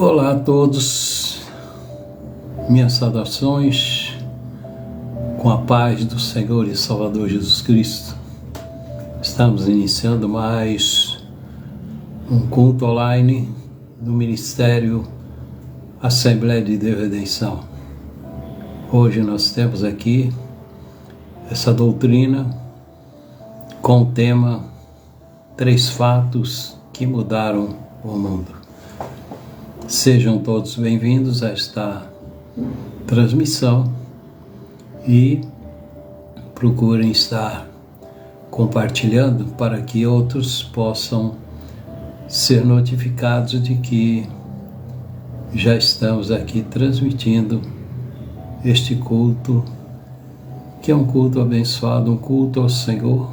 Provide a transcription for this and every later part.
Olá a todos, minhas saudações com a paz do Senhor e Salvador Jesus Cristo. Estamos iniciando mais um culto online do Ministério Assembleia de Deus Redenção. Hoje nós temos aqui essa doutrina com o tema 3 fatos que mudaram o mundo. Sejam todos bem-vindos a esta transmissão e procurem estar compartilhando para que outros possam ser notificados de que já estamos aqui transmitindo este culto, que é um culto abençoado, um culto ao Senhor,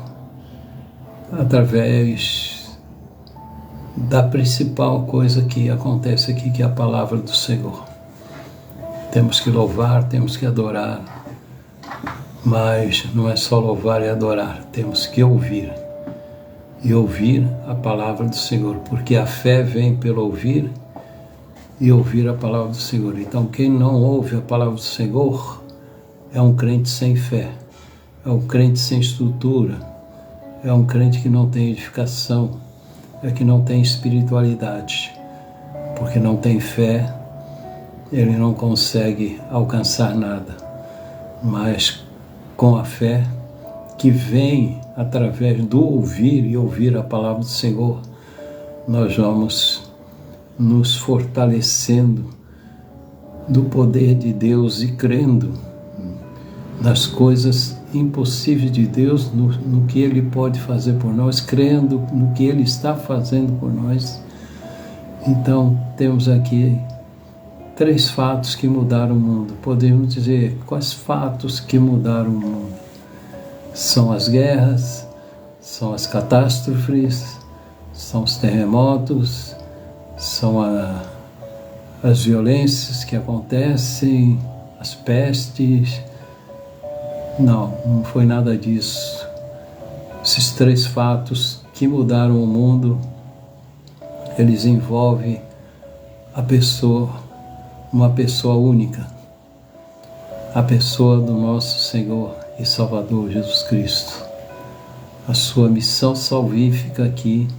através da principal coisa que acontece aqui, que é a palavra do Senhor. Temos que louvar, temos que adorar, mas não é só louvar e adorar, temos que ouvir. E ouvir a palavra do Senhor, porque a fé vem pelo ouvir e ouvir a palavra do Senhor. Então, quem não ouve a palavra do Senhor é um crente sem fé, é um crente sem estrutura, é um crente que não tem edificação, é que não tem espiritualidade, porque não tem fé, ele não consegue alcançar nada. Mas com a fé que vem através do ouvir e ouvir a palavra do Senhor, nós vamos nos fortalecendo do poder de Deus e crendo nas coisas impossíveis de Deus, no que Ele pode fazer por nós, crendo no que Ele está fazendo por nós. Então, temos aqui 3 fatos que mudaram o mundo. Podemos dizer, quais fatos que mudaram o mundo? São as guerras, são as catástrofes, são os terremotos, são as violências que acontecem, as pestes. Não foi nada disso. Esses 3 fatos que mudaram o mundo, eles envolvem a pessoa, uma pessoa única, a pessoa do nosso Senhor e Salvador Jesus Cristo. A sua missão salvífica aqui,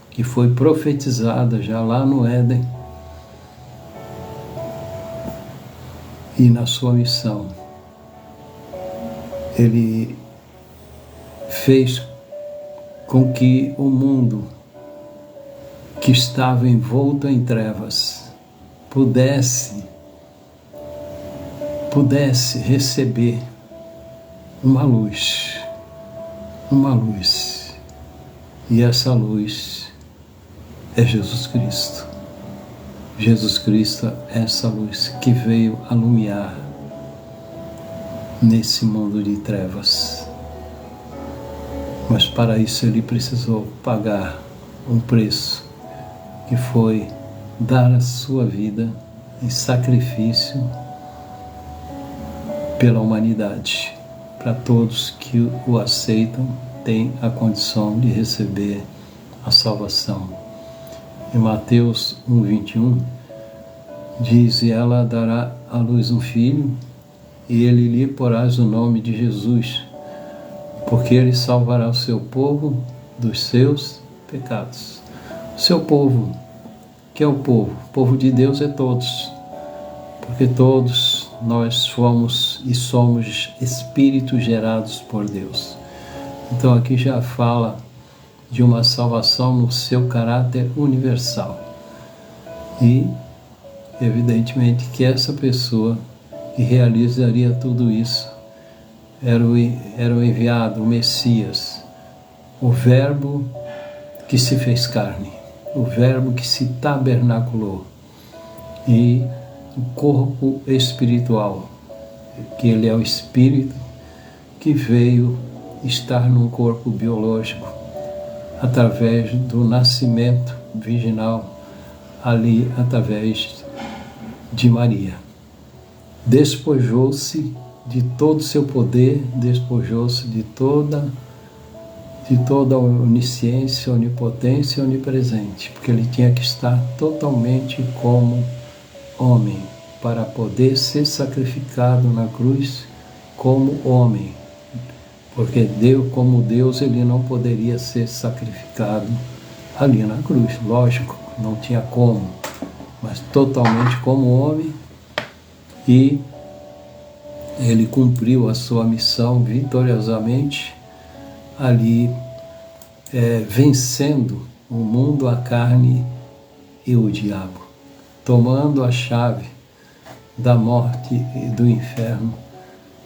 que foi profetizada já lá no Éden, e na sua missão Ele fez com que o mundo que estava envolto em trevas pudesse receber uma luz. E essa luz é Jesus Cristo. Jesus Cristo é essa luz que veio alumiar nesse mundo de trevas. Mas para isso ele precisou pagar um preço, que foi dar a sua vida em sacrifício pela humanidade. Para todos que o aceitam, têm a condição de receber a salvação. Em Mateus 1:21 diz: e ela dará à luz um filho, e ele lhe porás o nome de Jesus, porque ele salvará o seu povo dos seus pecados. O seu povo, que é o povo de Deus é todos, porque todos nós fomos e somos espíritos gerados por Deus. Então aqui já fala de uma salvação no seu caráter universal. E, evidentemente, que essa pessoa que realizaria tudo isso era o enviado, o Messias, o Verbo que se fez carne, o Verbo que se tabernaculou, e o corpo espiritual, que ele é o Espírito que veio estar num corpo biológico através do nascimento virginal, ali através de Maria. Despojou-se de todo o seu poder, despojou-se de toda de toda a onisciência, onipotência e onipresente, porque ele tinha que estar totalmente como homem, para poder ser sacrificado na cruz como homem, porque Deus, como Deus, ele não poderia ser sacrificado ali na cruz, lógico, não tinha como, mas totalmente como homem, e ele cumpriu a sua missão vitoriosamente ali, vencendo o mundo, a carne e o diabo, tomando a chave da morte e do inferno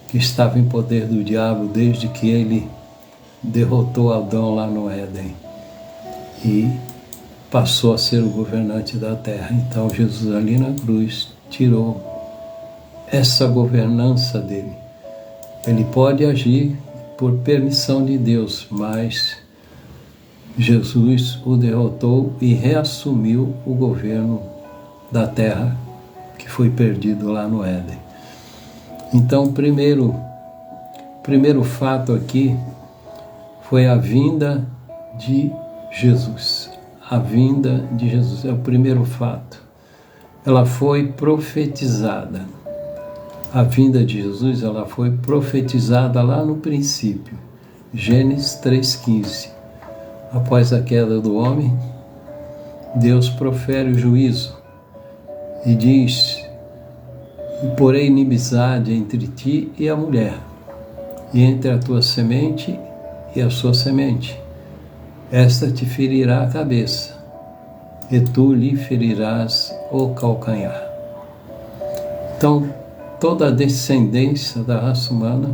que estava em poder do diabo desde que ele derrotou Adão lá no Éden e passou a ser o governante da terra. Então Jesus ali na cruz tirou essa governança dele. Ele pode agir por permissão de Deus, mas Jesus o derrotou e reassumiu o governo da terra que foi perdido lá no Éden. Então, o primeiro fato aqui foi a vinda de Jesus. A vinda de Jesus é o primeiro fato. Ela foi profetizada. A vinda de Jesus, ela foi profetizada lá no princípio. Gênesis 3,15. Após a queda do homem, Deus profere o juízo e diz: e porém inimizade entre ti e a mulher, e entre a tua semente e a sua semente. Esta te ferirá a cabeça, e tu lhe ferirás o calcanhar. Então, toda a descendência da raça humana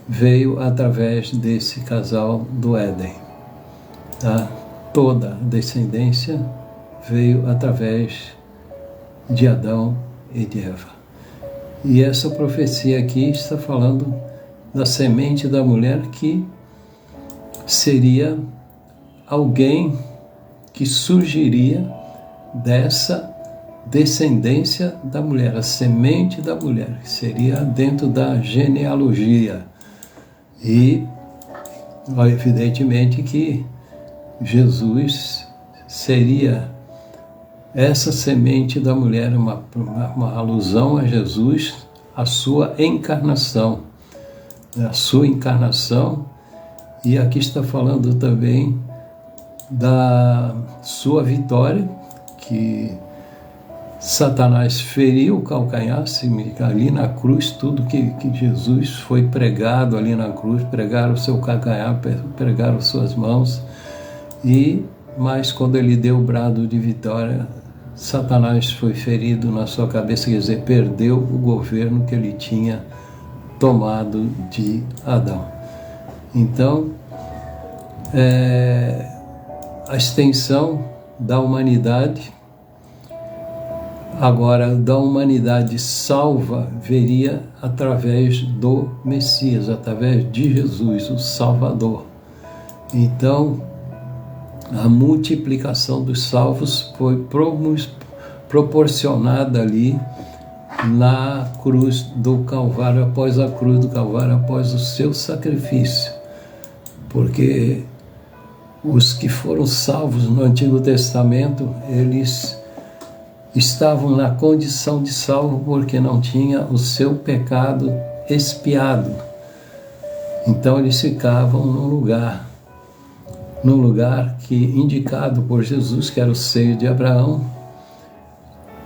veio através desse casal do Éden. Tá? Toda a descendência veio através de Adão e de Eva. E essa profecia aqui está falando da semente da mulher, que seria alguém que surgiria dessa descendência da mulher, a semente da mulher, que seria dentro da genealogia. E, evidentemente, que Jesus seria essa semente da mulher, uma alusão a Jesus, a sua encarnação. A sua encarnação, e aqui está falando também da sua vitória, que Satanás feriu o calcanhar, ali na cruz, tudo que Jesus foi pregado ali na cruz, pregaram o seu calcanhar, pregaram suas mãos, mas quando ele deu o brado de vitória, Satanás foi ferido na sua cabeça, quer dizer, perdeu o governo que ele tinha tomado de Adão. Então, a extensão da humanidade, agora da humanidade salva, veria através do Messias, através de Jesus, o Salvador. Então, a multiplicação dos salvos foi proporcionada ali na cruz do Calvário, após a cruz do Calvário, após o seu sacrifício. Porque os que foram salvos no Antigo Testamento, eles estavam na condição de salvo porque não tinha o seu pecado expiado. Então eles ficavam num lugar que indicado por Jesus, que era o seio de Abraão.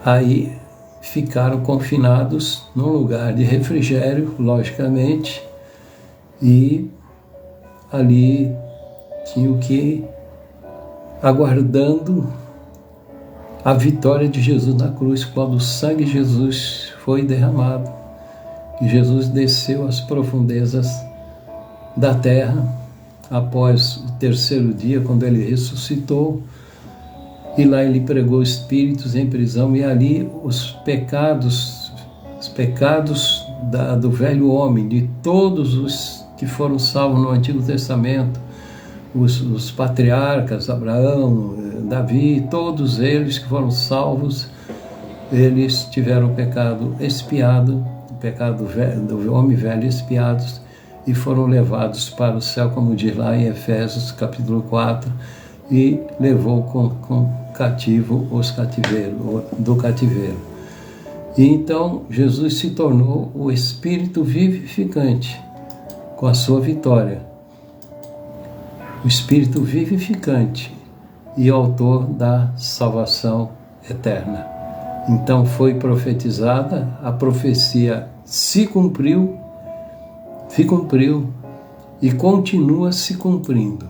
Aí ficaram confinados num lugar de refrigério, logicamente, e ali tinham que aguardando a vitória de Jesus na cruz, quando o sangue de Jesus foi derramado, e Jesus desceu às profundezas da terra após o terceiro dia, quando ele ressuscitou, e lá ele pregou espíritos em prisão, e ali os pecados do velho homem, de todos os que foram salvos no Antigo Testamento, os patriarcas, Abraão, Davi, todos eles que foram salvos, eles tiveram o pecado expiado, o pecado do homem velho expiado, e foram levados para o céu, como diz lá em Efésios capítulo 4, e levou com cativo os do cativeiro. E então Jesus se tornou o Espírito vivificante com a sua vitória. O Espírito vivificante e autor da salvação eterna. Então foi profetizada, a profecia se cumpriu e continua se cumprindo.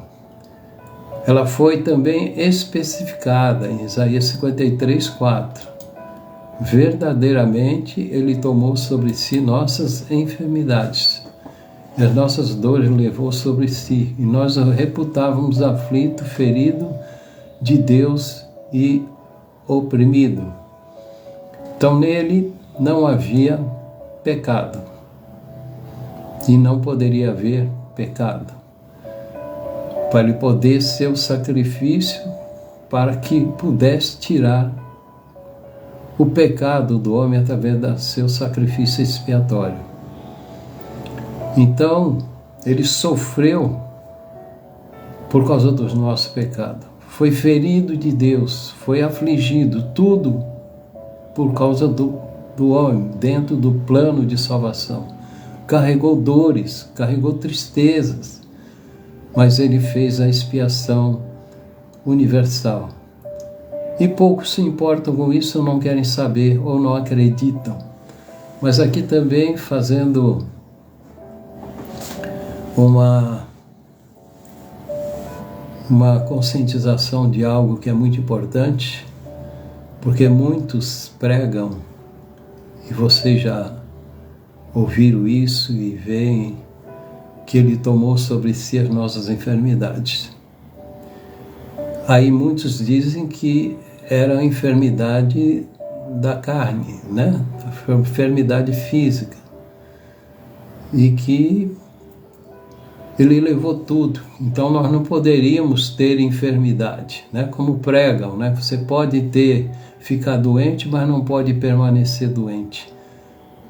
Ela foi também especificada em Isaías 53, 4. Verdadeiramente Ele tomou sobre si nossas enfermidades, e as nossas dores levou sobre si, e nós o reputávamos aflito, ferido de Deus e oprimido. Então nele não havia pecado, e não poderia haver pecado, para ele poder ser o sacrifício para que pudesse tirar o pecado do homem através do seu sacrifício expiatório. Então, ele sofreu por causa dos nossos pecados. Foi ferido de Deus, foi afligido, tudo por causa do homem, dentro do plano de salvação. Carregou dores, carregou tristezas, mas ele fez a expiação universal. E poucos se importam com isso, não querem saber ou não acreditam. Mas aqui também fazendo uma conscientização de algo que é muito importante, porque muitos pregam, e vocês já ouviram isso e veem que ele tomou sobre si as nossas enfermidades. Aí muitos dizem que era a enfermidade da carne, né? A enfermidade física. E que ele levou tudo. Então nós não poderíamos ter enfermidade, né? Como pregam, né? Você pode ficar doente, mas não pode permanecer doente.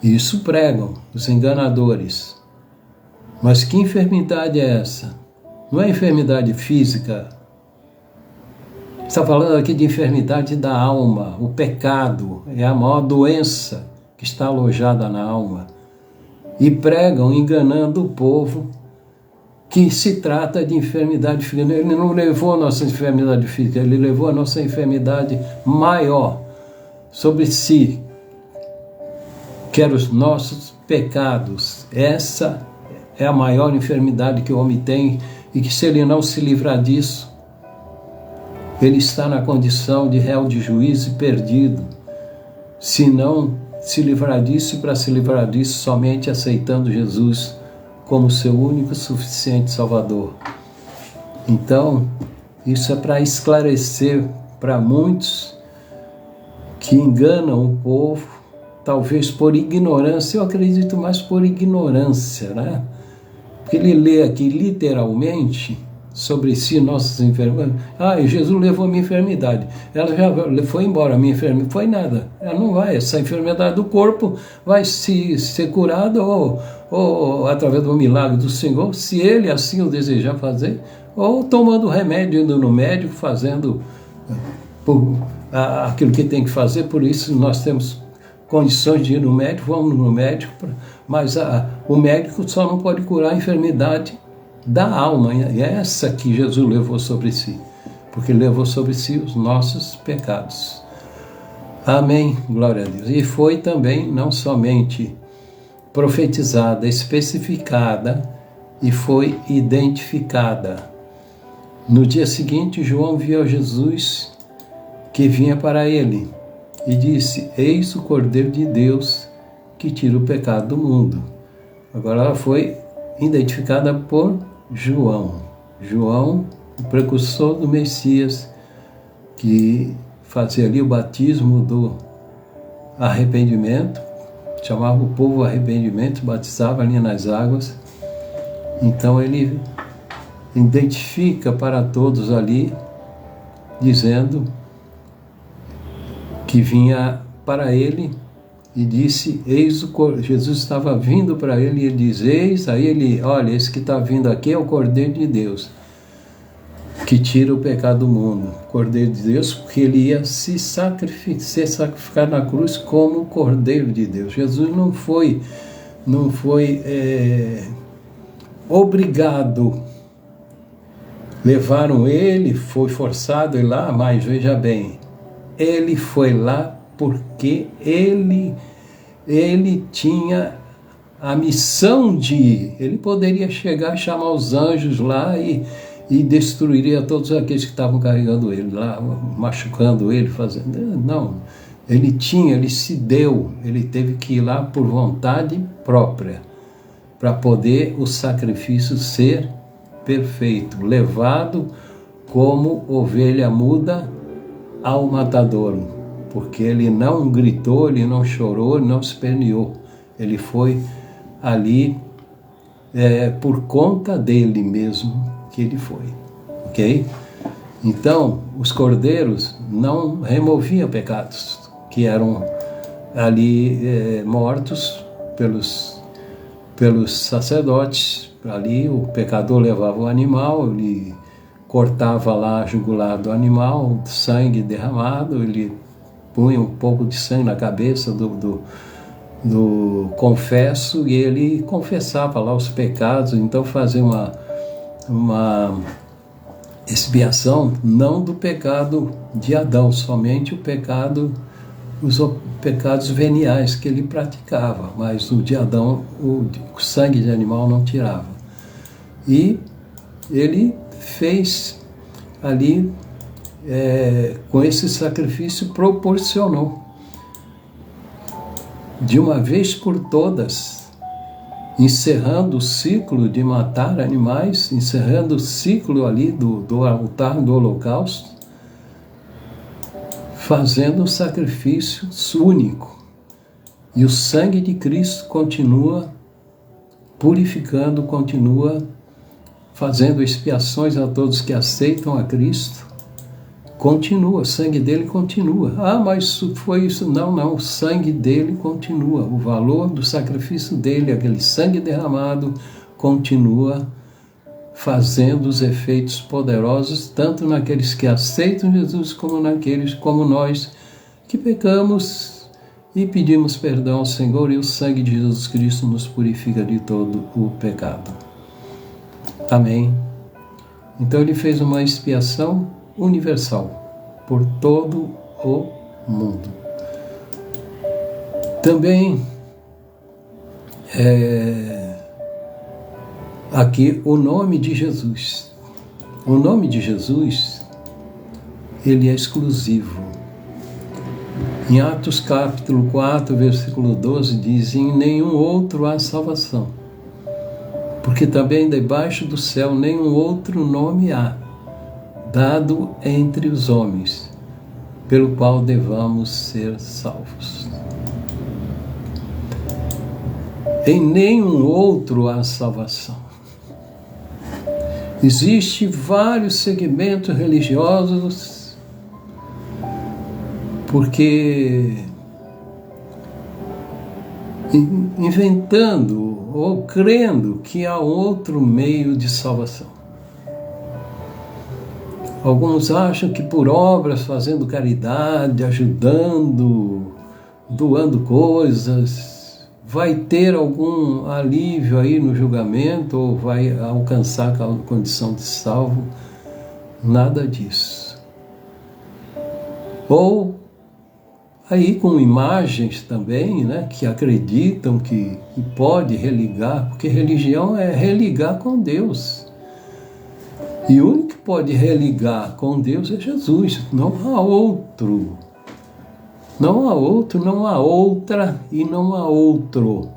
Isso pregam os enganadores. Mas que enfermidade é essa? Não é enfermidade física. Está falando aqui de enfermidade da alma. O pecado é a maior doença que está alojada na alma. E pregam enganando o povo que se trata de enfermidade física. Ele não levou a nossa enfermidade física, ele levou a nossa enfermidade maior sobre si, que eram os nossos pecados. Essa é a maior enfermidade que o homem tem, e que se ele não se livrar disso, ele está na condição de réu de juízo e perdido. Se não se livrar disso, e para se livrar disso, somente aceitando Jesus como seu único e suficiente Salvador. Então, isso é para esclarecer para muitos que enganam o povo, talvez por ignorância. Eu acredito mais por ignorância, né? Porque ele lê aqui literalmente sobre si nossas enfermidades. Jesus levou a minha enfermidade. Ela já foi embora, a minha enfermidade. Foi nada. Ela não vai. Essa enfermidade do corpo vai ser curada ou através do milagre do Senhor, se Ele assim o desejar fazer, ou tomando remédio, indo no médico, fazendo aquilo que tem que fazer. Por isso nós temos condições de ir no médico, vamos no médico, mas o médico só não pode curar a enfermidade da alma, e é essa que Jesus levou sobre si, porque levou sobre si os nossos pecados. Amém, glória a Deus. E foi também não somente profetizada, especificada, e foi identificada. No dia seguinte, João viu Jesus que vinha para ele e disse: eis o Cordeiro de Deus que tira o pecado do mundo. Agora ela foi identificada por João, o precursor do Messias, que fazia ali o batismo do arrependimento, chamava o povo ao arrependimento, batizava ali nas águas. Então ele identifica para todos ali, dizendo que vinha para ele e disse, eis o Cordeiro. Jesus estava vindo para ele e ele diz, eis, aí ele, olha, esse que está vindo aqui é o Cordeiro de Deus, que tira o pecado do mundo. Cordeiro de Deus, porque ele ia se sacrificar na cruz como o Cordeiro de Deus. Jesus não foi obrigado. Levaram ele, foi forçado a ir lá, mas veja bem, ele foi lá porque ele tinha a missão de ir. Ele poderia chegar, chamar os anjos lá e destruiria todos aqueles que estavam carregando ele lá, machucando ele, fazendo... Não, ele se deu, ele teve que ir lá por vontade própria, para poder o sacrifício ser perfeito, levado como ovelha muda ao matadouro, porque ele não gritou, ele não chorou, ele não esperneou, ele foi ali por conta dele mesmo que ele foi, ok? Então, os cordeiros não removiam pecados que eram ali mortos pelos sacerdotes. Ali o pecador levava o animal, ele cortava lá a jugular do animal, sangue derramado, ele punha um pouco de sangue na cabeça do confesso e ele confessava lá os pecados. Então fazia uma expiação não do pecado de Adão, somente os pecados veniais que ele praticava, mas o de Adão, o sangue de animal não tirava. E ele fez ali, com esse sacrifício, proporcionou, de uma vez por todas, encerrando o ciclo de matar animais, encerrando o ciclo ali do altar do holocausto, fazendo um sacrifício único. E o sangue de Cristo continua purificando, continua fazendo expiações a todos que aceitam a Cristo. Continua, o sangue dele continua. Ah, mas foi isso. Não, o sangue dele continua. O valor do sacrifício dele, aquele sangue derramado, continua fazendo os efeitos poderosos, tanto naqueles que aceitam Jesus, como naqueles como nós, que pecamos e pedimos perdão ao Senhor, e o sangue de Jesus Cristo nos purifica de todo o pecado. Amém. Então ele fez uma expiação universal por todo o mundo. Também aqui o nome de Jesus. O nome de Jesus, ele é exclusivo. Em Atos capítulo 4, versículo 12, diz, em nenhum outro há salvação, porque também debaixo do céu nenhum outro nome há, dado entre os homens, pelo qual devamos ser salvos. Em nenhum outro há salvação. Existem vários segmentos religiosos, porque inventando ou crendo que há outro meio de salvação. Alguns acham que por obras, fazendo caridade, ajudando, doando coisas, vai ter algum alívio aí no julgamento, ou vai alcançar a condição de salvo. Nada disso. Ou aí com imagens também, né, que acreditam que pode religar, porque religião é religar com Deus. E o único que pode religar com Deus é Jesus, não há outro. Não há outro, não há outra e não há outro.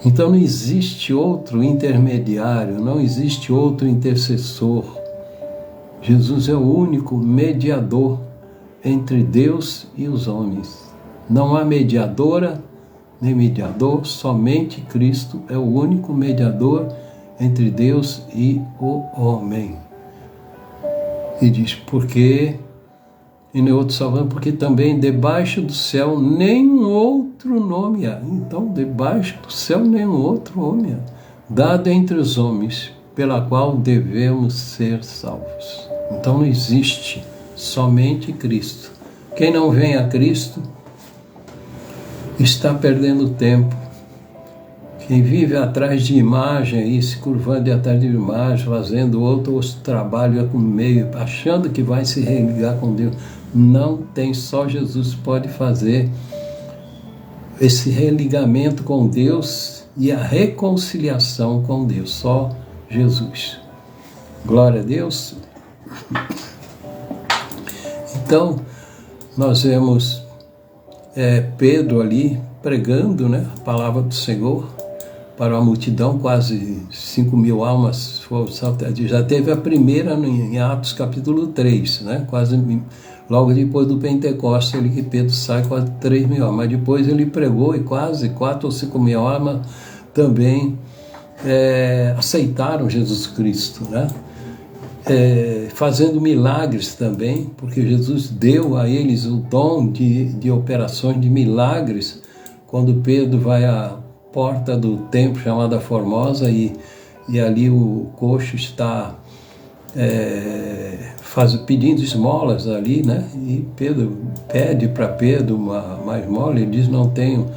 Então não existe outro intermediário, não existe outro intercessor. Jesus é o único mediador entre Deus e os homens. Não há mediadora nem mediador, somente Cristo é o único mediador entre Deus e o homem. E diz, porque e nem outro Salvador, porque também debaixo do céu nenhum outro nome há. Então, debaixo do céu nenhum outro nome há, dado entre os homens, pela qual devemos ser salvos. Então não existe, somente Cristo. Quem não vem a Cristo está perdendo tempo. Quem vive atrás de imagem, aí, se curvando atrás de imagem, fazendo outros trabalhos com meio, achando que vai se religar com Deus. Não tem, só Jesus pode fazer esse religamento com Deus e a reconciliação com Deus. Só Jesus. Glória a Deus. Então, nós vemos Pedro ali pregando, né, a palavra do Senhor para uma multidão, quase 5.000 almas. Já teve a primeira em Atos capítulo 3, né, quase logo depois do Pentecostes, ali que Pedro sai, quase 3.000 almas. Mas depois ele pregou e quase 4 ou 5.000 almas também aceitaram Jesus Cristo, né? Fazendo milagres também, porque Jesus deu a eles o dom de operações de milagres, quando Pedro vai à porta do templo chamada Formosa e ali o coxo está pedindo esmolas ali, né? E Pedro pede para Pedro uma esmola, ele diz: não tenho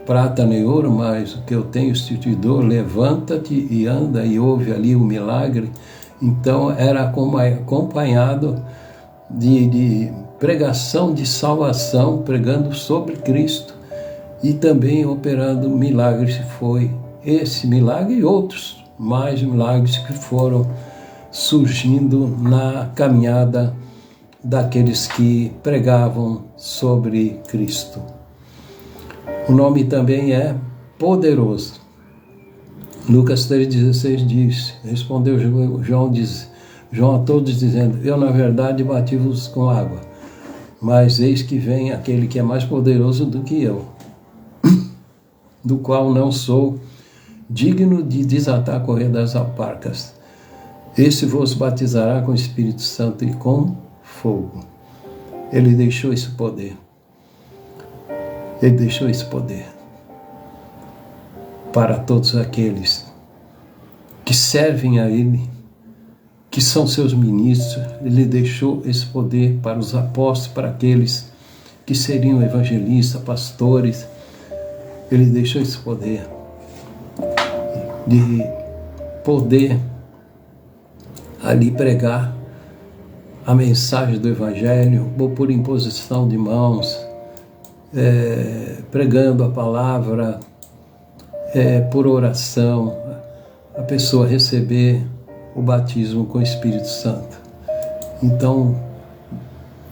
prata nem ouro, mas o que eu tenho te dou, levanta-te e anda, e houve ali o milagre. Então era acompanhado de pregação de salvação, pregando sobre Cristo e também operando milagres. Foi esse milagre e outros mais milagres que foram surgindo na caminhada daqueles que pregavam sobre Cristo. O nome também é poderoso. Lucas 3,16 diz: respondeu João a todos dizendo: eu na verdade batizo-vos com água, mas eis que vem aquele que é mais poderoso do que eu, do qual não sou digno de desatar a correia das alparcas. Esse vos batizará com o Espírito Santo e com fogo. Ele deixou esse poder. Ele deixou esse poder para todos aqueles que servem a Ele, que são seus ministros. Ele deixou esse poder para os apóstolos, para aqueles que seriam evangelistas, pastores. Ele deixou esse poder de poder ali pregar a mensagem do Evangelho, ou por imposição de mãos, pregando a palavra, por oração, a pessoa receber o batismo com o Espírito Santo. Então,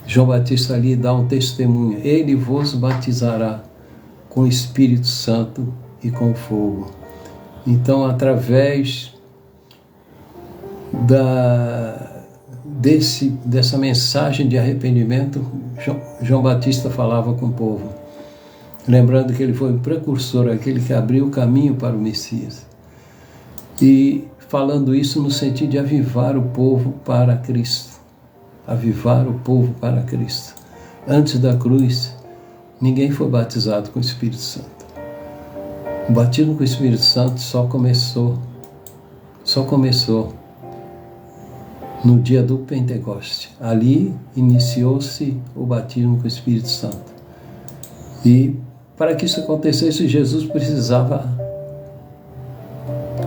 João Batista ali dá um testemunho: ele vos batizará com o Espírito Santo e com fogo. Então, através dessa mensagem de arrependimento, João Batista falava com o povo, lembrando que ele foi o precursor, aquele que abriu o caminho para o Messias, e falando isso no sentido de avivar o povo para Cristo. Avivar o povo para Cristo. Antes da cruz, ninguém foi batizado com o Espírito Santo. O batismo com o Espírito Santo só começou no dia do Pentecoste. Ali iniciou-se o batismo com o Espírito Santo. E para que isso acontecesse, Jesus precisava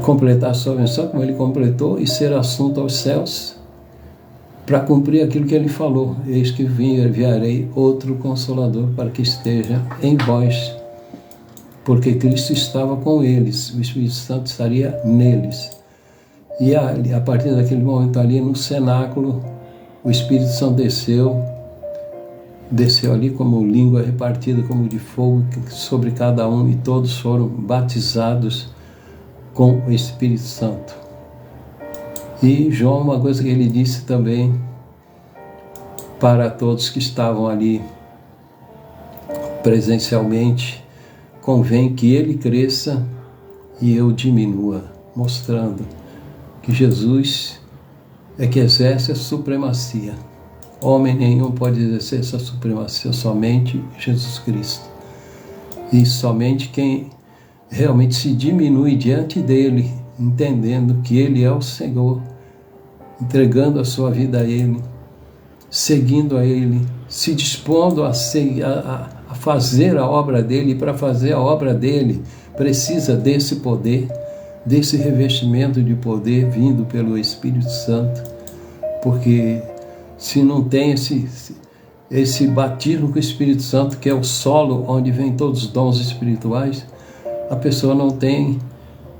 completar a sua missão, como ele completou, e ser assunto aos céus, para cumprir aquilo que ele falou: eis que enviarei outro Consolador para que esteja em vós, porque Cristo estava com eles, o Espírito Santo estaria neles. E a partir daquele momento ali no cenáculo, o Espírito Santo desceu ali como língua repartida, como de fogo, sobre cada um, e todos foram batizados com o Espírito Santo. E João, uma coisa que ele disse também para todos que estavam ali presencialmente: convém que ele cresça e eu diminua, mostrando que Jesus é que exerce a supremacia. Homem nenhum pode exercer essa supremacia, somente Jesus Cristo. E somente quem realmente se diminui diante dele, entendendo que ele é o Senhor, entregando a sua vida a ele, seguindo a ele, se dispondo a fazer a obra dele, e para fazer a obra dele precisa desse poder, desse revestimento de poder vindo pelo Espírito Santo, porque se não tem esse batismo com o Espírito Santo, que é o solo onde vem todos os dons espirituais, a pessoa não tem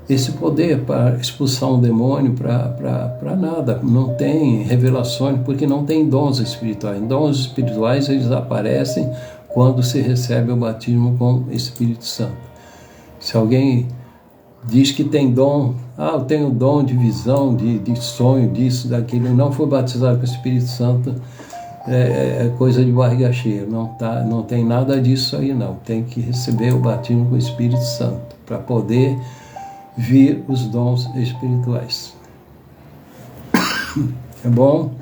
esse poder para expulsar um demônio, para nada, não tem revelações, porque não tem dons espirituais. Dons espirituais, eles aparecem quando se recebe o batismo com o Espírito Santo. Se alguém diz que tem dom, eu tenho dom de visão, de sonho, disso, daquilo, e não foi batizado com o Espírito Santo, é coisa de barriga cheia, não tem nada disso aí não. Tem que receber o batismo com o Espírito Santo para poder vir os dons espirituais. É bom?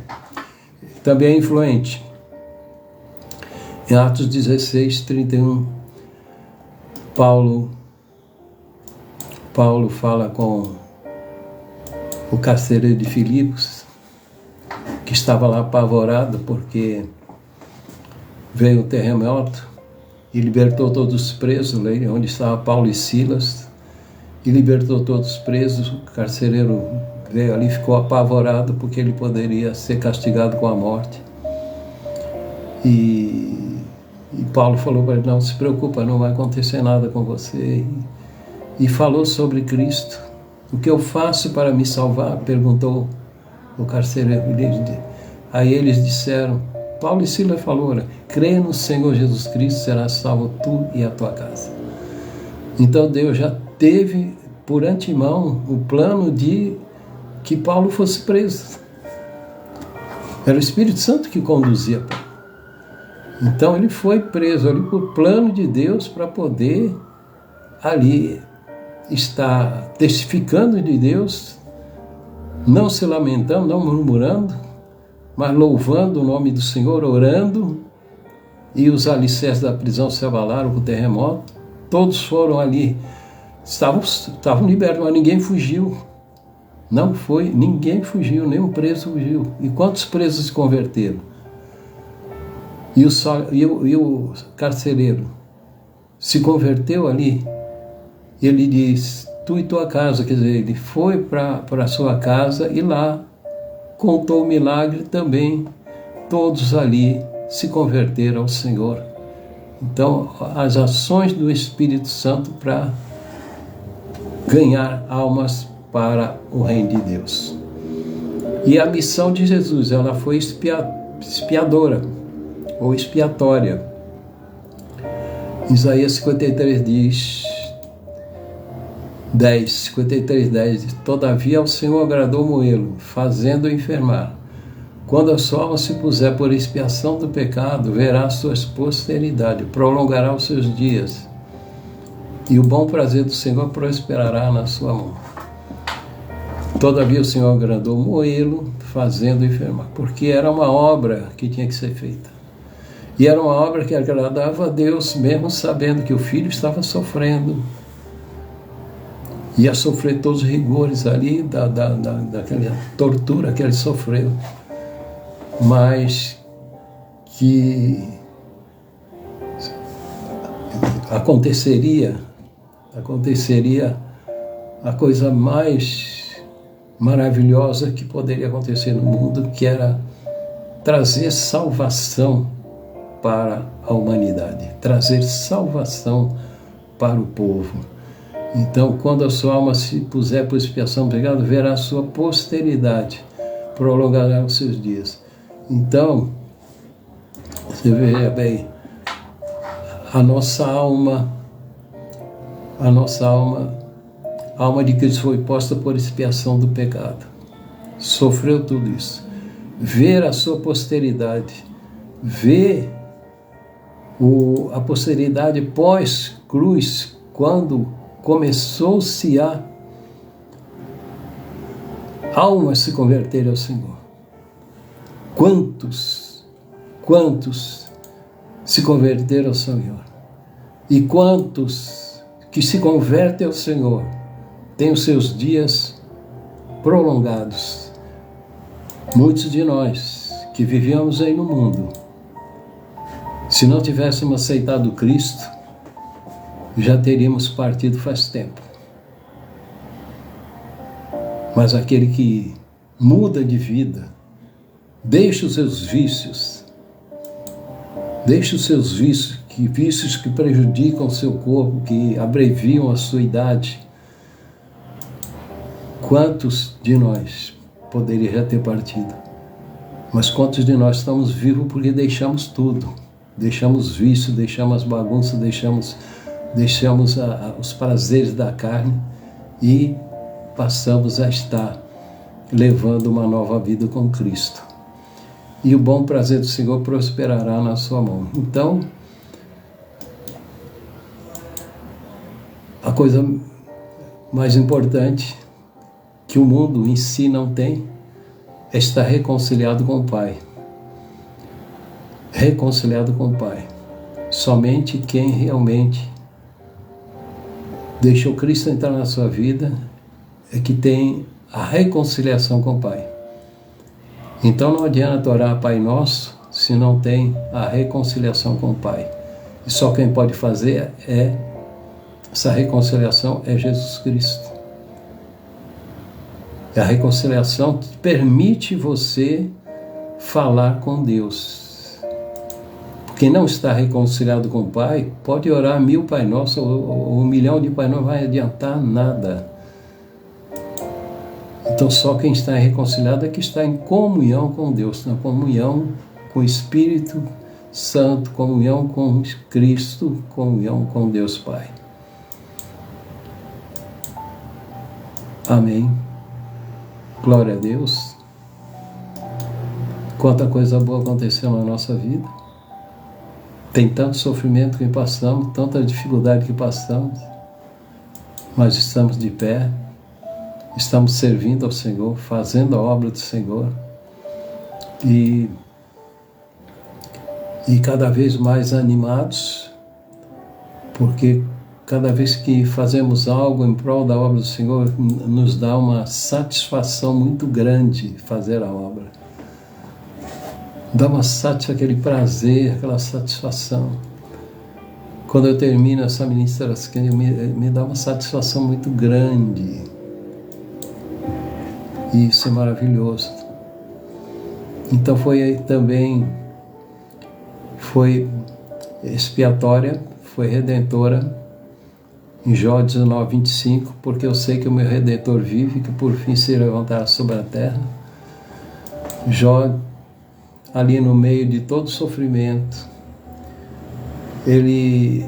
Também é influente. Em Atos 16, 31, Paulo fala com o carcereiro de Filipos, que estava lá apavorado porque veio o terremoto e libertou todos os presos, onde estava Paulo e Silas, e libertou todos os presos. O carcereiro veio ali, ficou apavorado porque ele poderia ser castigado com a morte. E Paulo falou para ele: não se preocupa, não vai acontecer nada com você. E falou sobre Cristo. O que eu faço para me salvar? Perguntou o carcereiro. Aí eles disseram, Paulo e Silas falaram: crê no Senhor Jesus Cristo, serás salvo tu e a tua casa. Então Deus já teve por antemão o plano de que Paulo fosse preso. Era o Espírito Santo que conduzia Paulo. Então ele foi preso ali por plano de Deus, para poder ali estar testificando de Deus, não se lamentando, não murmurando, mas louvando o nome do Senhor, orando. E os alicerces da prisão se abalaram com o terremoto. Todos foram ali, estavam libertos, mas ninguém fugiu. Ninguém fugiu, nenhum preso fugiu. E quantos presos se converteram? E o carcereiro se converteu ali. Ele diz: tu e tua casa, quer dizer, ele foi para a sua casa e lá contou o milagre também. Todos ali se converteram ao Senhor. Então, as ações do Espírito Santo para ganhar almas para o reino de Deus. E a missão de Jesus, ela foi expiadora ou expiatória. Isaías 53 diz, 53:10 diz: todavia ao Senhor agradou moê-lo, fazendo-o enfermar. Quando a sua alma se puser por expiação do pecado, verá a sua posteridade, prolongará os seus dias, e o bom prazer do Senhor prosperará na sua mão. Todavia o Senhor agradou moê-lo, fazendo-o enfermar, porque era uma obra que tinha que ser feita. E era uma obra que agradava a Deus, mesmo sabendo que o filho estava sofrendo. Ia sofrer todos os rigores ali daquela tortura que ele sofreu. Mas que aconteceria a coisa mais maravilhosa que poderia acontecer no mundo, que era trazer salvação para a humanidade, trazer salvação para o povo. Então, quando a sua alma se puser por expiação do pecado, verá a sua posteridade, prolongará os seus dias. Então, você veja bem, a nossa alma, a alma de Cristo foi posta por expiação do pecado. Sofreu tudo isso. Ver a sua posteridade, ver a posteridade pós-cruz, quando começou-se a almas se converterem ao Senhor. Quantos quantos se converteram ao Senhor. E quantos que se convertem ao Senhor têm os seus dias prolongados. Muitos de nós que vivíamos aí no mundo, se não tivéssemos aceitado Cristo, já teríamos partido faz tempo. Mas aquele que muda de vida, deixa os seus vícios, vícios que prejudicam o seu corpo, que abreviam a sua idade. Quantos de nós poderia já ter partido? Mas quantos de nós estamos vivos porque deixamos tudo? Deixamos vício, deixamos as bagunças, deixamos os prazeres da carne e passamos a estar levando uma nova vida com Cristo. E o bom prazer do Senhor prosperará na sua mão. Então, a coisa mais importante que o mundo em si não tem é estar reconciliado com o Pai. Reconciliado com o Pai. Somente quem realmente deixou Cristo entrar na sua vida é que tem a reconciliação com o Pai. Então não adianta orar Pai Nosso se não tem a reconciliação com o Pai. E só quem pode fazer essa reconciliação é Jesus Cristo. A reconciliação permite você falar com Deus. Quem não está reconciliado com o Pai, pode orar 1000 Pai Nosso ou 1 milhão de Pai Nosso, não vai adiantar nada. Então só quem está reconciliado é que está em comunhão com Deus, na comunhão com o Espírito Santo, comunhão com Cristo, comunhão com Deus Pai. Amém. Glória a Deus. Quanta coisa boa aconteceu na nossa vida. Tem tanto sofrimento que passamos, tanta dificuldade que passamos, mas estamos de pé, estamos servindo ao Senhor, fazendo a obra do Senhor e cada vez mais animados, porque cada vez que fazemos algo em prol da obra do Senhor, nos dá uma satisfação muito grande fazer a obra. Dá aquele prazer, aquela satisfação. Quando eu termino essa ministração, me dá uma satisfação muito grande. E isso é maravilhoso. Então foi expiatória, foi redentora, em Jó 19, 25, porque eu sei que o meu Redentor vive, que por fim se levantará sobre a terra. Jó, ali no meio de todo sofrimento, ele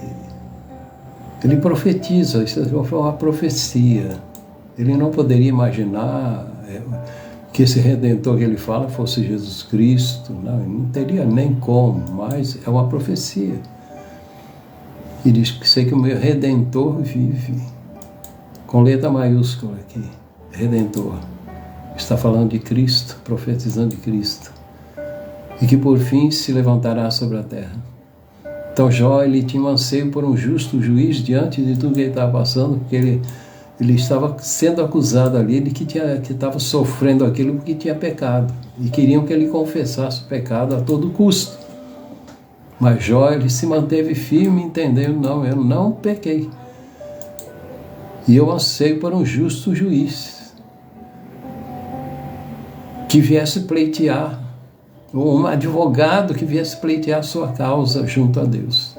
profetiza, isso foi uma profecia. Ele não poderia imaginar que esse Redentor que ele fala fosse Jesus Cristo, não teria nem como, mas é uma profecia. E diz que sei que o meu Redentor vive, com letra maiúscula aqui, Redentor. Está falando de Cristo, profetizando de Cristo. E que por fim se levantará sobre a terra. Então Jó, ele tinha um anseio por um justo juiz diante de tudo que ele estava passando, porque ele estava sendo acusado ali, ele que estava sofrendo aquilo porque tinha pecado. E queriam que ele confessasse o pecado a todo custo. Mas Jó, ele se manteve firme, entendendo, não, eu não pequei. E eu anseio por um justo juiz que viesse pleitear, um advogado que viesse pleitear a sua causa junto a Deus,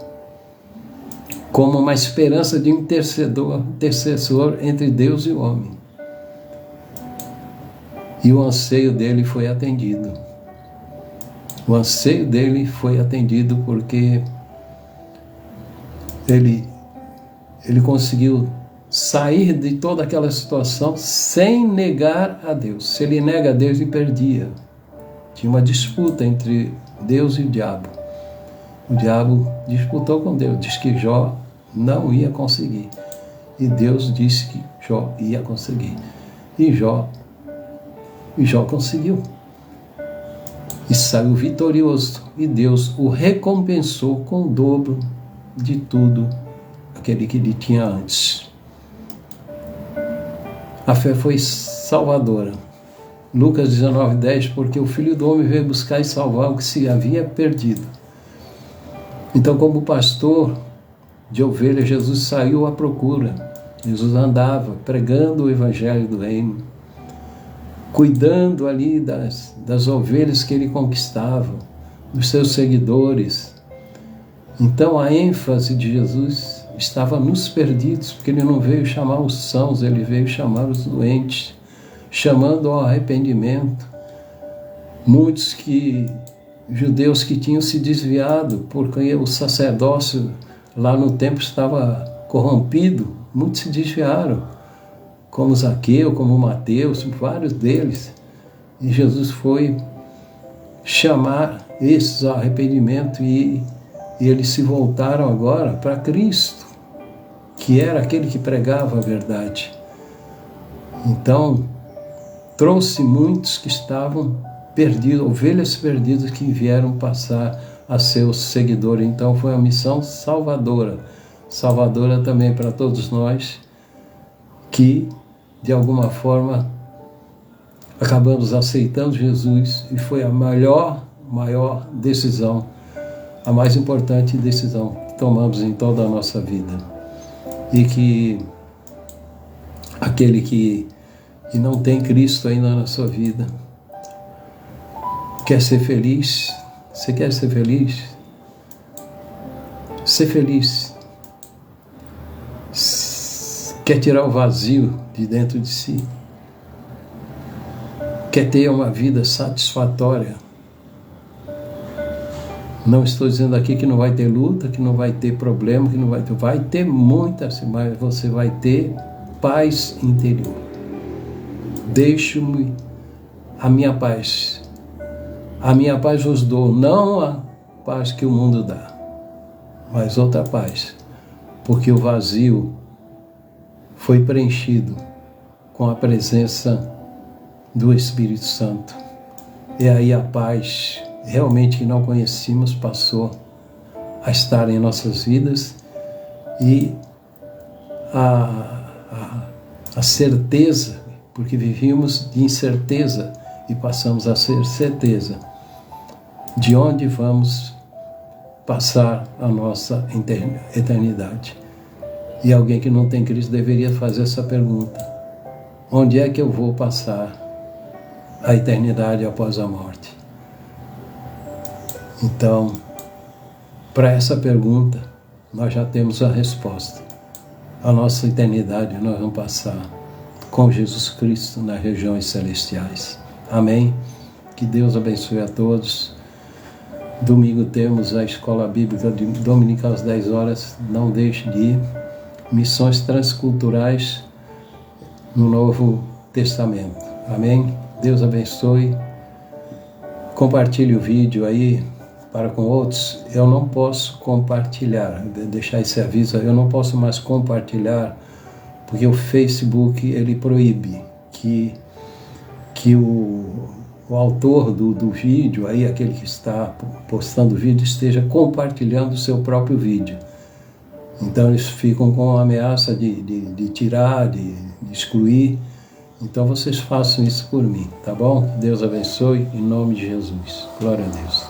como uma esperança de intercessor entre Deus e o homem. E o anseio dele foi atendido. O anseio dele foi atendido porque ele conseguiu sair de toda aquela situação sem negar a Deus. Se ele nega a Deus, ele perdia. Tinha uma disputa entre Deus e o diabo. O diabo disputou com Deus, disse que Jó não ia conseguir. E Deus disse que Jó ia conseguir. E Jó conseguiu. e saiu vitorioso, e Deus o recompensou com o dobro de tudo aquele que ele tinha antes. A fé foi salvadora. Lucas 19:10, porque o Filho do Homem veio buscar e salvar o que se havia perdido. Então, como pastor de ovelhas, Jesus saiu à procura. Jesus andava pregando o evangelho do reino, cuidando ali das ovelhas que ele conquistava, dos seus seguidores. Então, a ênfase de Jesus estava nos perdidos, porque ele não veio chamar os sãos, ele veio chamar os doentes, chamando ao arrependimento. Muitos judeus que tinham se desviado, porque o sacerdócio lá no templo estava corrompido, muitos se desviaram, como Zaqueu, como Mateus, vários deles. E Jesus foi chamar esses ao arrependimento e eles se voltaram agora para Cristo, que era aquele que pregava a verdade. Então, trouxe muitos que estavam perdidos, ovelhas perdidas que vieram passar a ser os seguidores. Então, foi uma missão salvadora. Salvadora também para todos nós que, de alguma forma, acabamos aceitando Jesus, e foi a maior decisão, a mais importante decisão que tomamos em toda a nossa vida. E que aquele que não tem Cristo ainda na sua vida, quer ser feliz? Você quer ser feliz? Ser feliz. Quer tirar o vazio de dentro de si? Quer ter uma vida satisfatória? Não estou dizendo aqui que não vai ter luta, que não vai ter problema, que não vai ter... Vai ter muitas, mas você vai ter paz interior. Deixo-me a minha paz. A minha paz vos dou, não a paz que o mundo dá, mas outra paz, porque o vazio foi preenchido com a presença do Espírito Santo. E aí a paz realmente que não conhecíamos passou a estar em nossas vidas, e a certeza, porque vivíamos de incerteza e passamos a ser certeza de onde vamos passar a nossa eternidade. E alguém que não tem Cristo deveria fazer essa pergunta: onde é que eu vou passar a eternidade após a morte? Então, para essa pergunta, nós já temos a resposta. A nossa eternidade nós vamos passar com Jesus Cristo nas regiões celestiais. Amém? Que Deus abençoe a todos. Domingo temos a Escola Bíblica Dominical às 10 horas. Não deixe de ir. Missões transculturais no Novo Testamento. Amém? Deus abençoe. Compartilhe o vídeo aí para com outros. Eu não posso compartilhar, deixar esse aviso, eu não posso mais compartilhar, porque o Facebook ele proíbe que o autor do vídeo, aí, aquele que está postando o vídeo, esteja compartilhando o seu próprio vídeo. Então eles ficam com a ameaça de tirar, de excluir. Então vocês façam isso por mim, tá bom? Deus abençoe, em nome de Jesus. Glória a Deus.